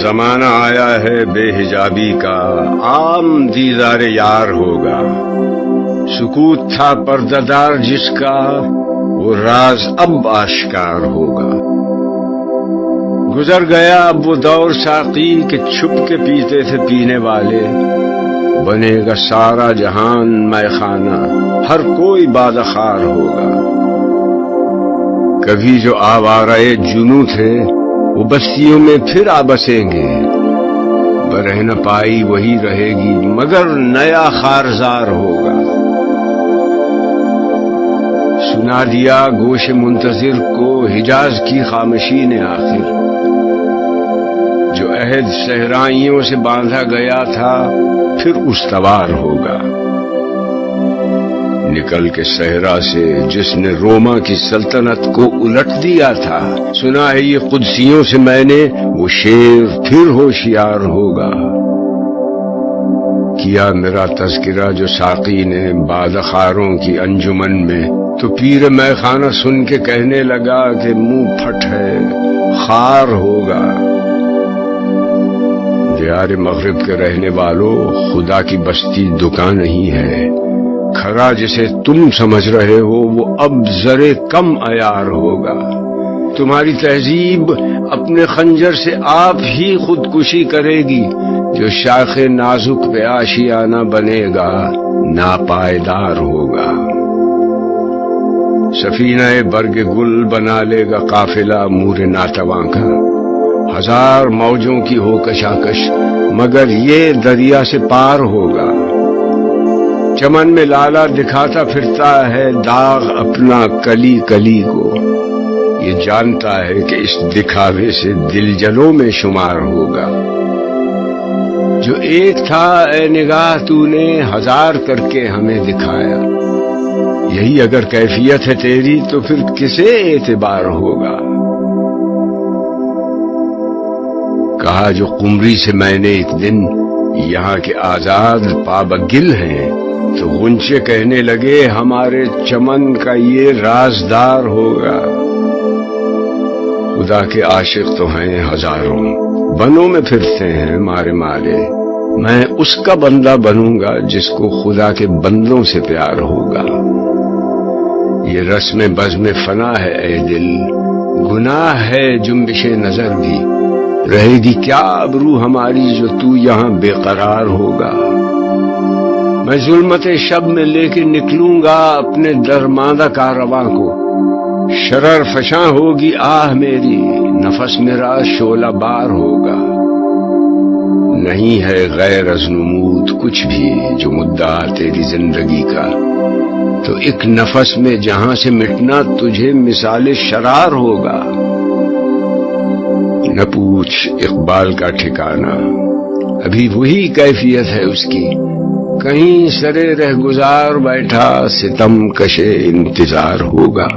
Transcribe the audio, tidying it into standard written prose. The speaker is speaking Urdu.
زمانہ آیا ہے بے حجابی کا، عام دیدار یار ہوگا۔ سکوت تھا پردہ دار جس کا، وہ راز اب آشکار ہوگا۔ گزر گیا اب وہ دور ساقی کہ چھپ کے پیتے تھے پینے والے، بنے گا سارا جہان مے خانہ، ہر کوئی بادخار ہوگا۔ کبھی جو آوارہ جنوں تھے وہ بستیوں میں پھر آ بسیں گے، برہ نہ پائی وہی رہے گی مگر نیا خارزار ہوگا۔ سنا دیا گوش منتظر کو حجاز کی خاموشی نے آخر، جو عہد صحرائیوں سے باندھا گیا تھا پھر استوار ہوگا۔ نکل کے صحرا سے جس نے روما کی سلطنت کو الٹ دیا تھا، سنا ہے یہ قدسیوں سے میں نے، وہ شیر پھر ہوشیار ہوگا۔ کیا میرا تذکرہ جو ساقی نے بادخاروں کی انجمن میں، تو پیر میں خانہ سن کے کہنے لگا کہ منہ پھٹ ہے خار ہوگا۔ دیار مغرب کے رہنے والوں، خدا کی بستی دکان نہیں ہے، کھرا جسے تم سمجھ رہے ہو وہ اب ذرے کم عیار ہوگا۔ تمہاری تہذیب اپنے خنجر سے آپ ہی خودکشی کرے گی، جو شاخ نازک پہ آشیانہ بنے گا ناپائیدار ہوگا۔ سفینہ برگ گل بنا لے گا قافلہ مور ناتواں کا، ہزار موجوں کی ہو کشاکش مگر یہ دریا سے پار ہوگا۔ چمن میں لالا دکھاتا پھرتا ہے داغ اپنا کلی کلی کو، یہ جانتا ہے کہ اس دکھاوے سے دل جنوں میں شمار ہوگا۔ جو ایک تھا اے نگاہ تو نے ہزار کر کے ہمیں دکھایا، یہی اگر کیفیت ہے تیری تو پھر کسے اعتبار ہوگا۔ کہا جو قمری سے میں نے ایک دن، یہاں کے آزاد پابگل ہیں، تو غنچے کہنے لگے ہمارے چمن کا یہ رازدار ہوگا۔ خدا کے عاشق تو ہیں ہزاروں، بنوں میں پھرتے ہیں مارے مارے، میں اس کا بندہ بنوں گا جس کو خدا کے بندوں سے پیار ہوگا۔ یہ رسم بزم فنا ہے اے دل، گناہ ہے جنبش نظر بھی، رہے گی کیا ابرو ہماری جو تو یہاں بے قرار ہوگا۔ میں ظلمت شب میں لے کے نکلوں گا اپنے درماندہ کارواں کو، شرر فشاں ہوگی آہ میری، نفس میرا شعلہ بار ہوگا۔ نہیں ہے غیر از نمود کچھ بھی جو مدعا تیری زندگی کا، تو ایک نفس میں جہاں سے مٹنا تجھے مثال شرار ہوگا۔ نہ پوچھ اقبال کا ٹھکانہ، ابھی وہی کیفیت ہے اس کی، کہیں سرے رہ گزار بیٹھا ستم کشے انتظار ہوگا۔